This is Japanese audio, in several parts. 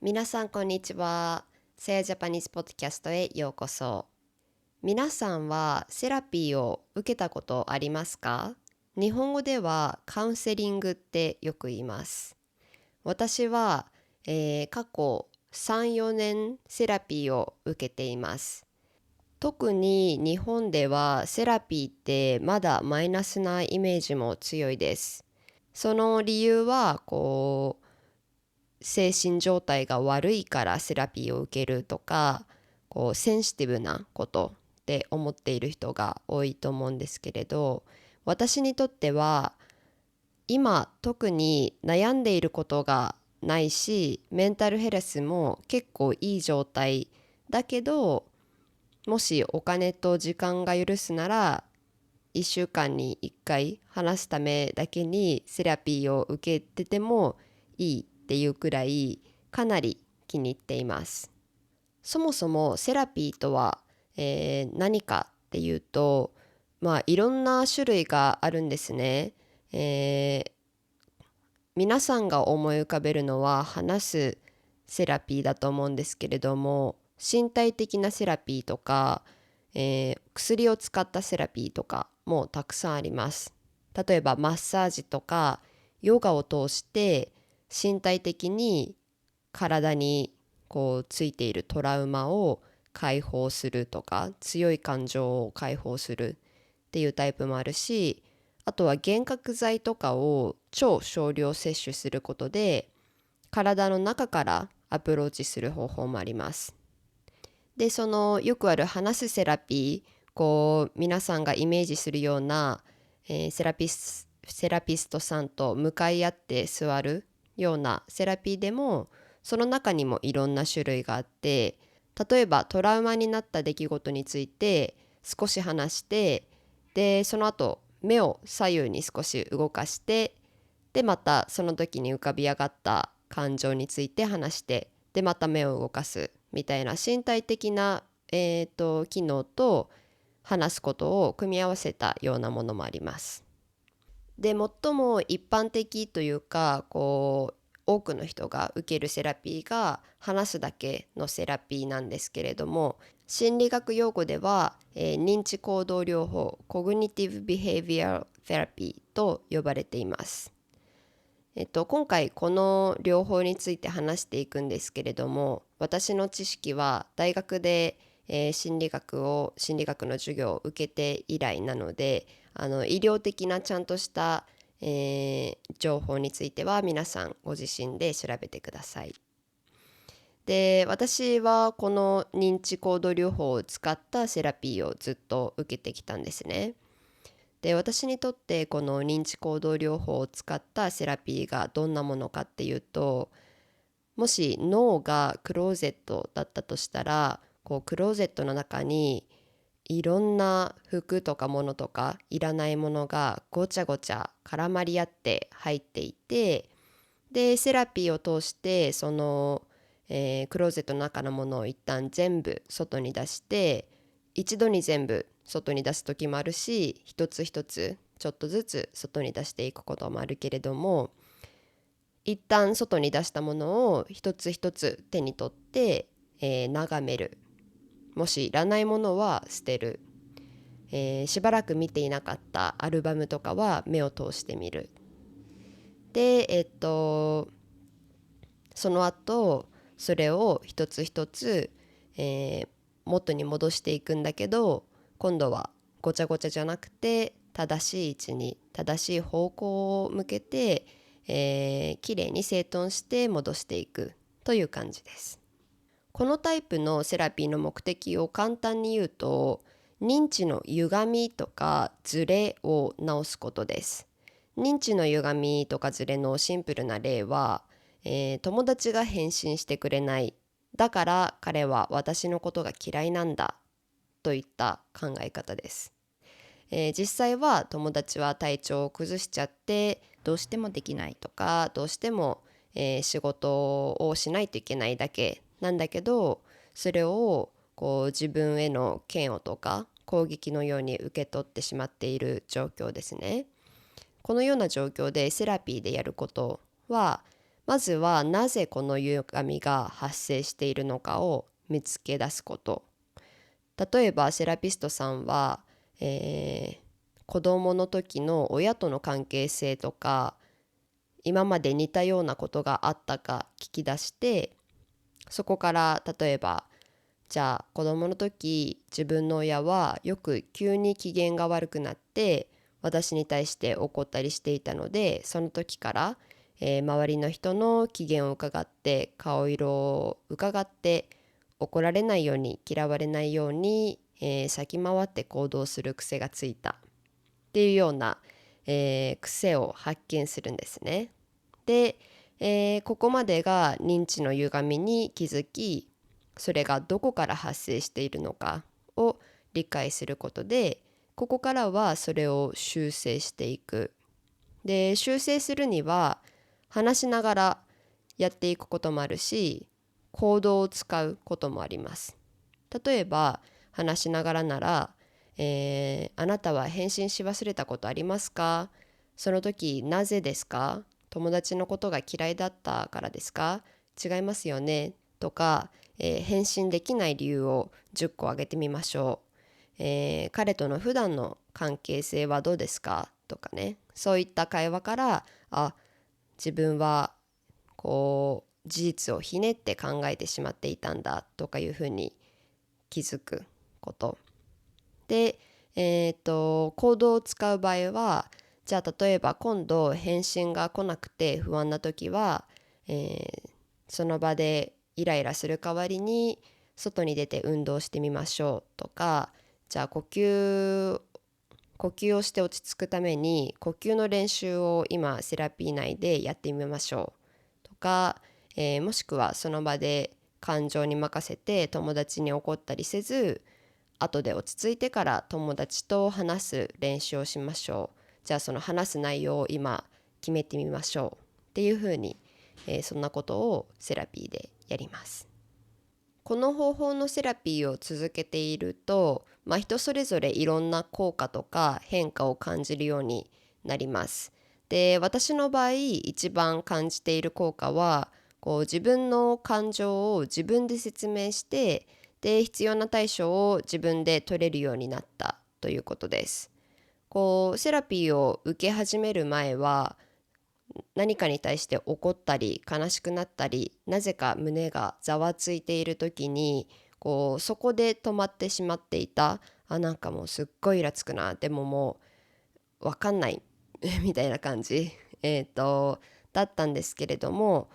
皆さんこんにちは。セヤジャパニーズポッドキャストへようこそ。皆さんはセラピーを受けたことありますか？日本語ではカウンセリングってよく言います。私は、過去3、4年セラピーを受けています。特に日本ではセラピーってまだマイナスなイメージも強いです。その理由は精神状態が悪いからセラピーを受けるとか、センシティブなことって思っている人が多いと思うんですけれど、私にとっては今特に悩んでいることがないし、メンタルヘルスも結構いい状態だけど、もしお金と時間が許すなら1週間に1回話すためだけにセラピーを受けててもいいっていうくらいかなり気に入っています。そもそもセラピーとは、何かっていうと、いろんな種類があるんですね。えー皆さんが思い浮かべるのは話すセラピーだと思うんですけれども、身体的なセラピーとか、薬を使ったセラピーとかもたくさんあります。例えばマッサージとかヨガを通して身体的に体についているトラウマを解放するとか、強い感情を解放するっていうタイプもあるし、あとは幻覚剤とかを超少量摂取することで体の中からアプローチする方法もあります。で、そのよくある話すセラピー、皆さんがイメージするような、セラピストさんと向かい合って座るようなセラピーでも、その中にもいろんな種類があって、例えばトラウマになった出来事について少し話して、でその後目を左右に少し動かして、でまたその時に浮かび上がった感情について話して、でまた目を動かすみたいな身体的な、機能と話すことを組み合わせたようなものもあります。で、最も一般的というか、多くの人が受けるセラピーが話すだけのセラピーなんですけれども、心理学用語では、認知行動療法 Cognitive Behavioral Therapy と呼ばれています。今回この療法について話していくんですけれども、私の知識は大学で、心理学の授業を受けて以来なので、医療的なちゃんとした、情報については皆さんご自身で調べてください。で、私はこの認知行動療法を使ったセラピーをずっと受けてきたんですね。で、私にとってこの認知行動療法を使ったセラピーがどんなものかっていうと、もし脳がクローゼットだったとしたら、クローゼットの中にいろんな服とか物とかいらないものがごちゃごちゃ絡まり合って入っていて、でセラピーを通してその、クローゼットの中のものを一旦全部外に出して、一度に全部外に出す時もあるし、一つ一つちょっとずつ外に出していくこともあるけれども、一旦外に出したものを一つ一つ手に取って、眺める。もしいらないものは捨てる。しばらく見ていなかったアルバムとかは目を通してみる。で、その後それを一つ一つ、元に戻していくんだけど、今度はごちゃごちゃじゃなくて正しい位置に正しい方向を向けて、きれいに整頓して戻していくという感じです。このタイプのセラピーの目的を簡単に言うと、認知の歪みとかズレを直すことです。認知の歪みとかズレのシンプルな例は、友達が返信してくれない。だから彼は私のことが嫌いなんだ。といった考え方です。実際は友達は体調を崩しちゃってどうしてもできないとか、どうしても、仕事をしないといけないだけなんだけど、それを自分への嫌悪とか攻撃のように受け取ってしまっている状況ですね。このような状況でセラピーでやることは、まずはなぜこの歪みが発生しているのかを見つけ出すこと。例えばセラピストさんは、子供の時の親との関係性とか今まで似たようなことがあったか聞き出して、そこから例えばじゃあ子供の時自分の親はよく急に機嫌が悪くなって私に対して怒ったりしていたので、その時から、周りの人の機嫌を伺って顔色を伺って怒られないように嫌われないように、先回って行動する癖がついたっていうような、癖を発見するんですね。で、ここまでが認知の歪みに気づき、それがどこから発生しているのかを理解することで、ここからはそれを修正していく。で、修正するには話しながらやっていくこともあるし、行動を使うこともあります。例えば話しながらなら、あなたは返信し忘れたことありますか？その時なぜですか？友達のことが嫌いだったからですか？違いますよねとか、返信できない理由を10個挙げてみましょう。彼との普段の関係性はどうですかとかね、そういった会話から、自分は事実をひねって考えてしまっていたんだとかいうふうに気づくことで、行動を使う場合は、じゃあ例えば今度返信が来なくて不安な時は、その場でイライラする代わりに外に出て運動してみましょうとか、じゃあ呼吸をして落ち着くために呼吸の練習を今セラピー内でやってみましょうとか、もしくはその場で感情に任せて友達に怒ったりせず、後で落ち着いてから友達と話す練習をしましょう。じゃあその話す内容を今決めてみましょうっていうふうに、そんなことをセラピーでやります。この方法のセラピーを続けていると、人それぞれいろんな効果とか変化を感じるようになります。で、私の場合一番感じている効果は、自分の感情を自分で説明して、で必要な対処を自分で取れるようになったということです。セラピーを受け始める前は何かに対して怒ったり悲しくなったり、なぜか胸がざわついている時にそこで止まってしまっていた。なんかもうすっごいイラつくな、でももう分かんないみたいな感じ、だったんですけれども、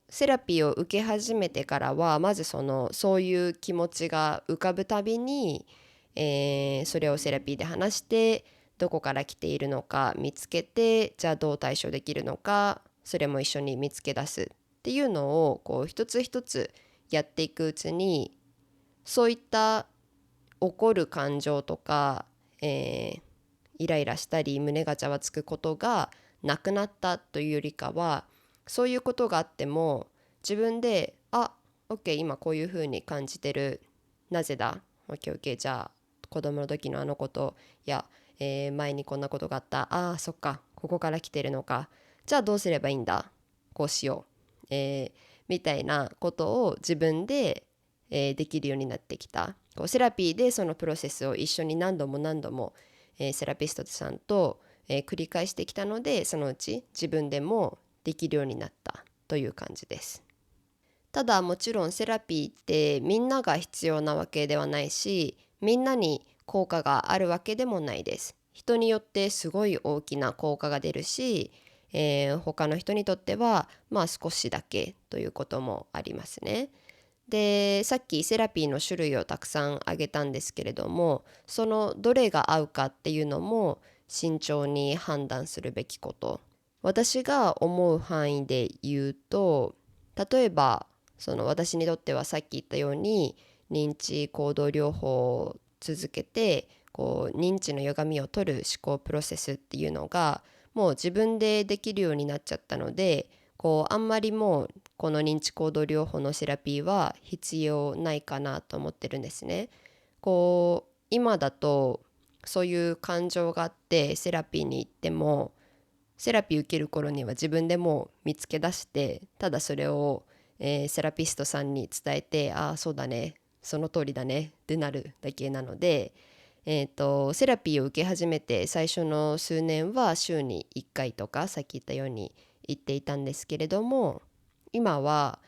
セラピーを受け始めてからはまずそういう気持ちが浮かぶたびに、それをセラピーで話してどこから来ているのか見つけて、じゃあどう対処できるのかそれも一緒に見つけ出すっていうのを一つ一つやっていくうちに、そういった怒る感情とか、イライラしたり胸がざわつくことがなくなったというよりかは、そういうことがあっても自分でOK 今こういう風に感じてる、なぜだ OKOK じゃあ子供の時のあのことや、前にこんなことがあった、そっかここから来てるのか、じゃあどうすればいいんだ、こうしよう、みたいなことを自分で、できるようになってきた。セラピーでそのプロセスを一緒に何度も何度も、セラピストさんと、繰り返してきたので、そのうち自分でもできるようになったという感じです。ただもちろんセラピーってみんなが必要なわけではないし、みんなに効果があるわけでもないです。人によってすごい大きな効果が出るし、他の人にとっては少しだけということもありますね。で、さっきセラピーの種類をたくさん挙げたんですけれども、そのどれが合うかっていうのも慎重に判断するべきこと。私が思う範囲で言うと、例えば私にとってはさっき言ったように認知行動療法を続けて認知の歪みを取る思考プロセスっていうのがもう自分でできるようになっちゃったので、あんまりもうこの認知行動療法のセラピーは必要ないかなと思ってるんですね。今だとそういう感情があってセラピーに行ってもセラピー受ける頃には自分でもう見つけ出して、ただそれを、セラピストさんに伝えて、ああそうだね、その通りだねってなるだけなので、セラピーを受け始めて最初の数年は週に1回とかさっき言ったように行っていたんですけれども、今は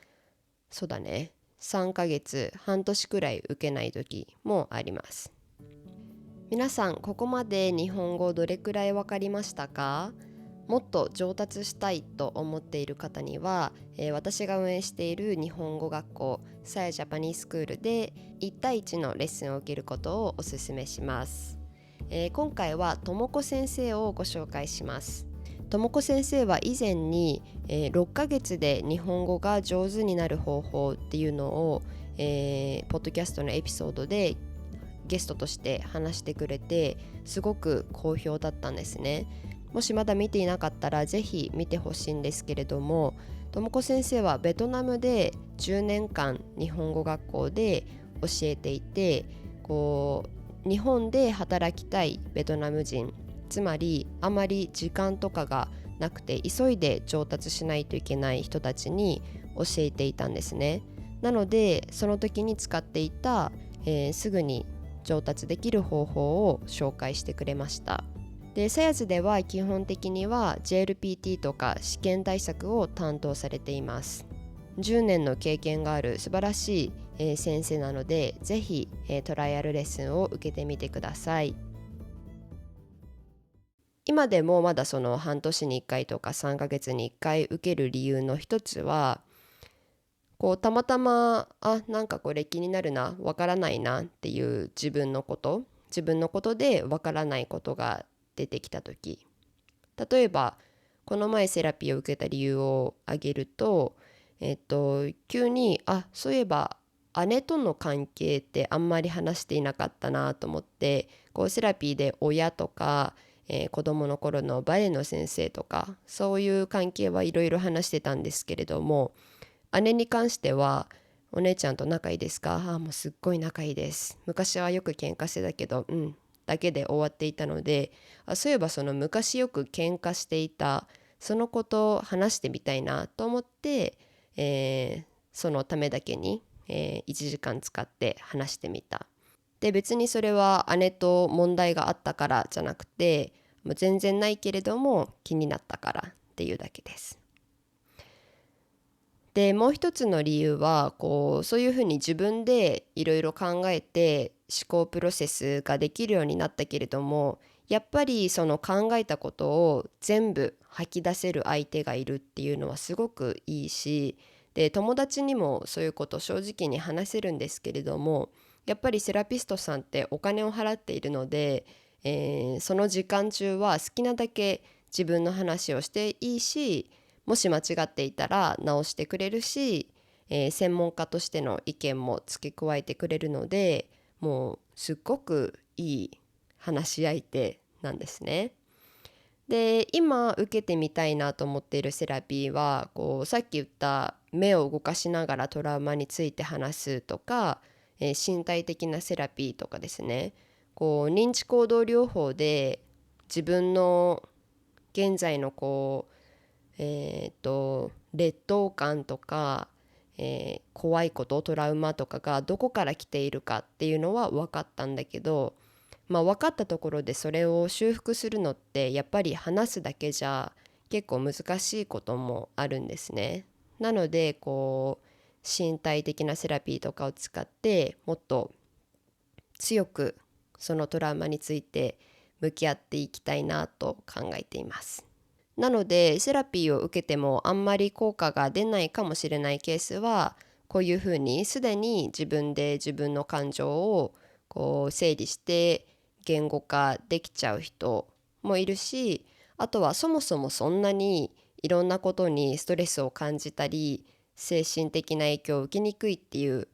そうだね、3ヶ月半年くらい受けない時もあります。皆さんここまで日本語どれくらいわかりましたか？もっと上達したいと思っている方には、私が運営している日本語学校さやジャパニースクールで1対1のレッスンを受けることをお勧めします。今回はともこ先生をご紹介します。ともこ先生は以前に、6ヶ月で日本語が上手になる方法っていうのを、ポッドキャストのエピソードでゲストとして話してくれて、すごく好評だったんですね。もしまだ見ていなかったらぜひ見てほしいんですけれども、ともこ先生はベトナムで10年間日本語学校で教えていて、日本で働きたいベトナム人、つまりあまり時間とかがなくて急いで上達しないといけない人たちに教えていたんですね。なのでその時に使っていた、すぐに上達できる方法を紹介してくれました。で、サヤズでは基本的には JLPT とか試験対策を担当されています。10年の経験がある素晴らしい、先生なので、ぜひ、トライアルレッスンを受けてみてください。今でもまだその半年に1回とか3ヶ月に1回受ける理由の一つは、たまたまなんかこれ気になるな、わからないなっていう自分のことでわからないことが出てきた時、例えばこの前セラピーを受けた理由を挙げると、急にそういえば姉との関係ってあんまり話していなかったなと思って、セラピーで親とか、子供の頃のバレエの先生とかそういう関係はいろいろ話してたんですけれども、姉に関してはお姉ちゃんと仲いいですか？もうすっごい仲いいです。昔はよく喧嘩してたけど、だけで終わっていたので、そういえばその昔よく喧嘩していたそのことを話してみたいなと思って、そのためだけに、1時間使って話してみた。で、別にそれは姉と問題があったからじゃなくて、もう全然ないけれども気になったからっていうだけです。で、もう一つの理由はそういうふうに自分でいろいろ考えて思考プロセスができるようになったけれども、やっぱりその考えたことを全部吐き出せる相手がいるっていうのはすごくいいし、で友達にもそういうこと正直に話せるんですけれども、やっぱりセラピストさんってお金を払っているので、その時間中は好きなだけ自分の話をしていいし、もし間違っていたら直してくれるし、専門家としての意見も付け加えてくれるので、もうすっごくいい話し相手なんですね。で、今受けてみたいなと思っているセラピーはさっき言った目を動かしながらトラウマについて話すとか、身体的なセラピーとかですね。認知行動療法で自分の現在の劣等感とか、怖いことトラウマとかがどこから来ているかっていうのは分かったんだけど、分かったところでそれを修復するのってやっぱり話すだけじゃ結構難しいこともあるんですね。なので身体的なセラピーとかを使ってもっと強くそのトラウマについて向き合っていきたいなと考えています。なのでセラピーを受けてもあんまり効果が出ないかもしれないケースは、こういうふうにすでに自分で自分の感情を整理して言語化できちゃう人もいるし、あとはそもそもそんなにいろんなことにストレスを感じたり精神的な影響を受けにくいっていう、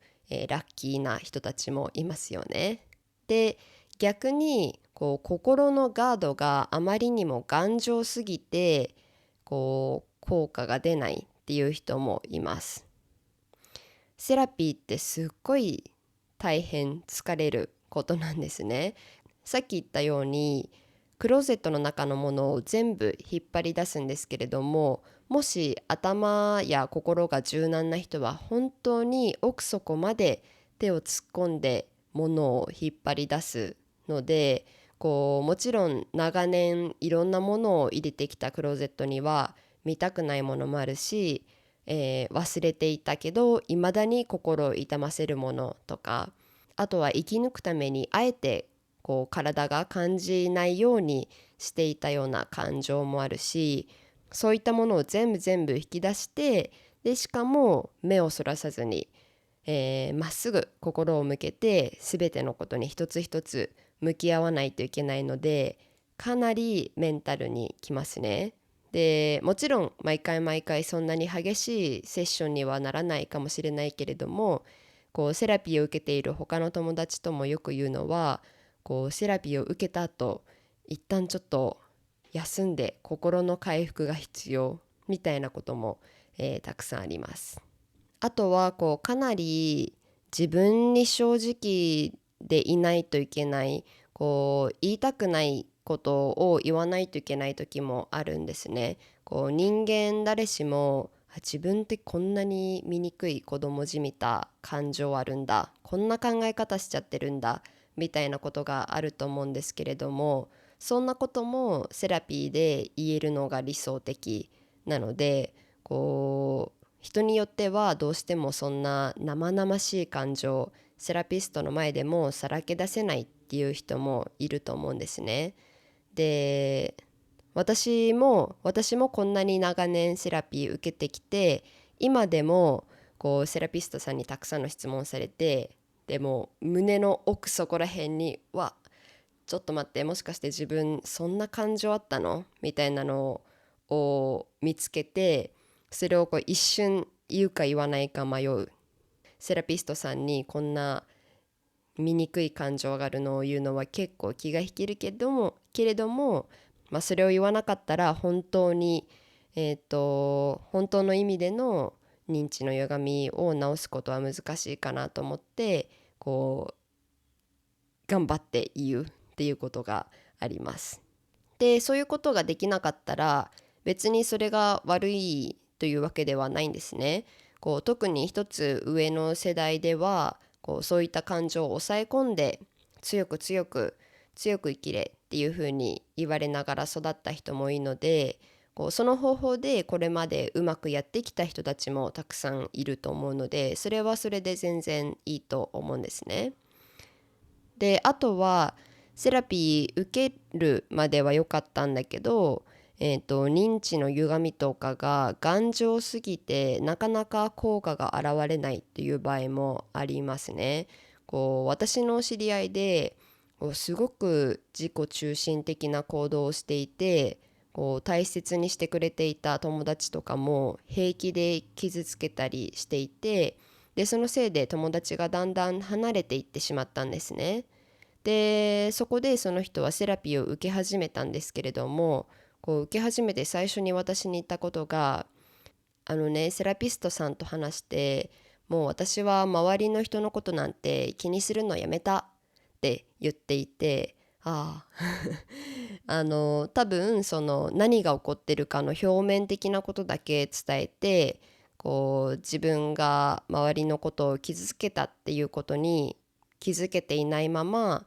ラッキーな人たちもいますよね。で、逆に心のガードがあまりにも頑丈すぎて効果が出ないっていう人もいます。セラピーってすっごい大変疲れることなんですね。さっき言ったようにクローゼットの中のものを全部引っ張り出すんですけれども、もし頭や心が柔軟な人は本当に奥底まで手を突っ込んでものを引っ張り出すので、もちろん長年いろんなものを入れてきたクローゼットには見たくないものもあるし、忘れていたけど未だに心を痛ませるものとか、あとは生き抜くためにあえて体が感じないようにしていたような感情もあるし、そういったものを全部引き出して、でしかも目をそらさずにまっすぐ心を向けて全てのことに一つ一つ向き合わないといけないので、かなりメンタルにきますね。でもちろん毎回そんなに激しいセッションにはならないかもしれないけれども、セラピーを受けている他の友達ともよく言うのは、セラピーを受けた後一旦ちょっと休んで心の回復が必要みたいなことも、たくさんあります。あとはかなり自分に正直でいないといけない、言いたくないことを言わないといけない時もあるんですね。人間誰しも自分ってこんなに醜い子供じみた感情あるんだ、こんな考え方しちゃってるんだみたいなことがあると思うんですけれども、そんなこともセラピーで言えるのが理想的なので、人によってはどうしてもそんな生々しい感情セラピストの前でもさらけ出せないっていう人もいると思うんですね。で、私もこんなに長年セラピー受けてきて、今でもセラピストさんにたくさんの質問されて、でも胸の奥底らへんにちょっと待って、もしかして自分そんな感情あったのみたいなのを見つけて、それを一瞬言うか言わないか迷う。セラピストさんにこんな醜い感情があるのを言うのは結構気が引けるけれども、それを言わなかったら本当に本当の意味での認知の歪みを直すことは難しいかなと思って、頑張って言うっていうことがあります。で、そういうことができなかったら別にそれが悪いというわけではないんですね。特に一つ上の世代ではそういった感情を抑え込んで強く生きれっていうふうに言われながら育った人もいいので、その方法でこれまでうまくやってきた人たちもたくさんいると思うので、それはそれで全然いいと思うんですね。で、あとはセラピー受けるまでは良かったんだけど、認知の歪みとかが頑丈すぎてなかなか効果が現れないっていう場合もありますね。私の知り合いですごく自己中心的な行動をしていて、大切にしてくれていた友達とかも平気で傷つけたりしていて、でそのせいで友達がだんだん離れていってしまったんですね。でそこでその人はセラピーを受け始めたんですけれども、受け始めて最初に私に言ったことが、セラピストさんと話して、もう私は周りの人のことなんて気にするのやめたって言っていて、多分その何が起こってるかの表面的なことだけ伝えて、自分が周りのことを傷つけたっていうことに気づけていないまま、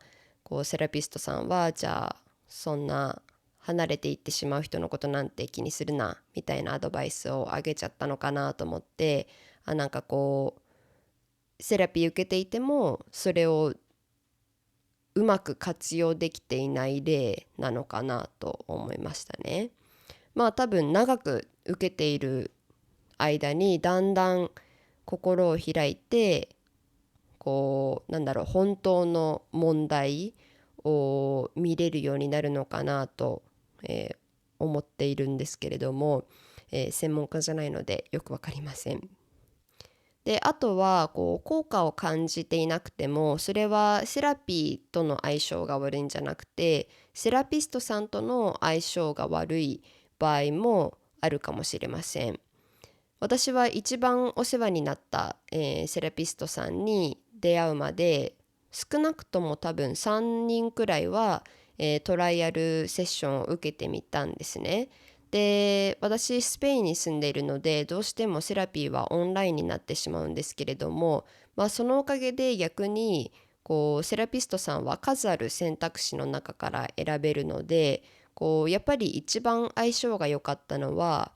セラピストさんはじゃあそんな離れていってしまう人のことなんて気にするなみたいなアドバイスをあげちゃったのかなと思って、なんかセラピー受けていてもそれをうまく活用できていない例なのかなと思いましたね。多分長く受けている間にだんだん心を開いて、本当の問題を見れるようになるのかなと、思っているんですけれども、専門家じゃないのでよくわかりません。で、あとは効果を感じていなくても、それはセラピーとの相性が悪いんじゃなくて、セラピストさんとの相性が悪い場合もあるかもしれません。私は一番お世話になった、セラピストさんに出会うまで少なくとも多分3人くらいは、トライアルセッションを受けてみたんですね。で、私スペインに住んでいるのでどうしてもセラピーはオンラインになってしまうんですけれども、そのおかげで逆にセラピストさんは数ある選択肢の中から選べるので、やっぱり一番相性が良かったのは、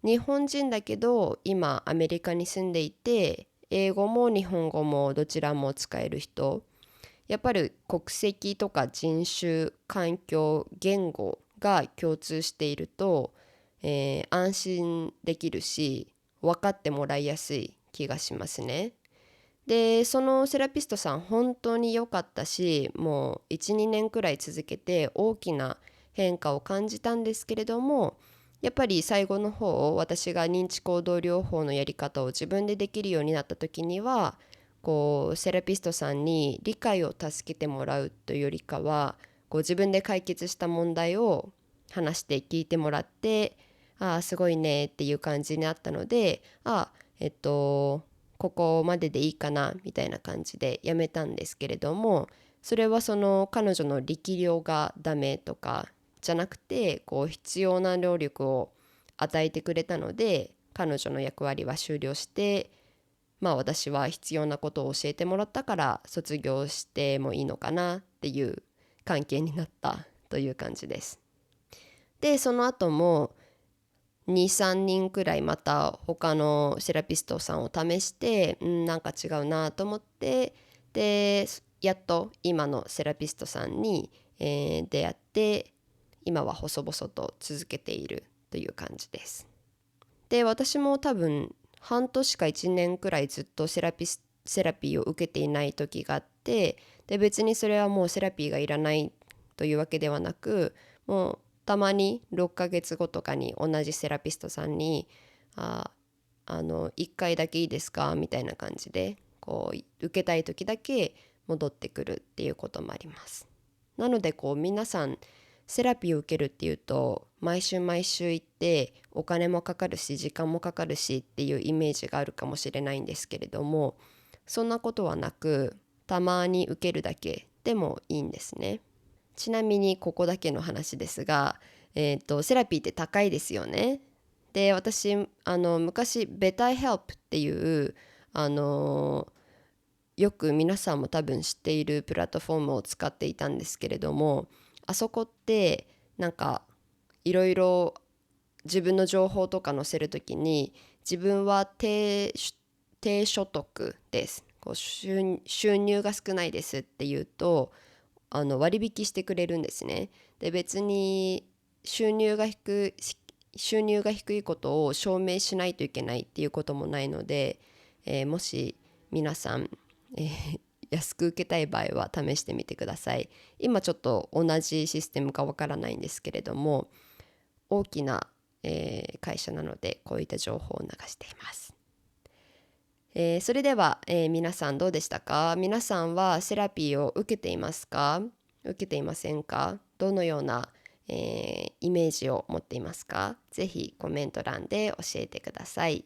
日本人だけど今アメリカに住んでいて英語も日本語もどちらも使える人、やっぱり国籍とか人種、環境、言語が共通していると、安心できるし分かってもらいやすい気がしますね。で、そのセラピストさん本当に良かったし、もう 1,2 年くらい続けて大きな変化を感じたんですけれども、やっぱり最後の方、私が認知行動療法のやり方を自分でできるようになった時には、セラピストさんに理解を助けてもらうというよりかは、自分で解決した問題を話して聞いてもらって、ああすごいねっていう感じになったので、ここまででいいかなみたいな感じでやめたんですけれども、それはその彼女の力量がダメとかじゃなくて、必要な能力を与えてくれたので、彼女の役割は終了して、私は必要なことを教えてもらったから卒業してもいいのかなっていう関係になったという感じです。で、その後も2、3人くらいまた他のセラピストさんを試して、なんか違うなと思って、で、やっと今のセラピストさんに、出会って、今は細々と続けているという感じです。で、私も多分半年か1年くらいずっとセラピーを受けていない時があって、で別にそれはもうセラピーがいらないというわけではなく、もうたまに6ヶ月後とかに同じセラピストさんに1回だけいいですかみたいな感じで受けたい時だけ戻ってくるっていうこともあります。なので皆さんセラピーを受けるっていうと毎週毎週行ってお金もかかるし時間もかかるしっていうイメージがあるかもしれないんですけれども、そんなことはなくたまに受けるだけでもいいんですね。ちなみにここだけの話ですが、セラピーって高いですよね。で、私昔ベターヘルプっていうよく皆さんも多分知っているプラットフォームを使っていたんですけれども、あそこってなんかいろいろ自分の情報とか載せるときに、自分は低所得です、収入が少ないですっていうと割引してくれるんですね。で、別に収入が低いことを証明しないといけないっていうこともないので、もし皆さん、安く受けたい場合は試してみてください。今ちょっと同じシステムかわからないんですけれども、大きな、会社なのでこういった情報を流しています。それでは、皆さんどうでしたか？皆さんはセラピーを受けていますか？受けていませんか？どのような、イメージを持っていますか？ぜひコメント欄で教えてください。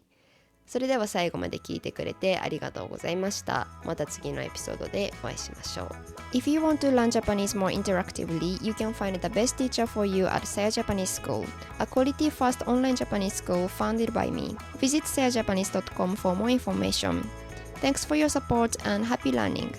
それでは最後まで聞いてくれてありがとうございました。また次のエピソードでお会いしましょう。If you want to learn Japanese more interactively, you can find the best teacher for you at Saya Japanese School, a quality-first online Japanese school founded by me. Visit sayajapanese.com for more information. Thanks for your support and happy learning!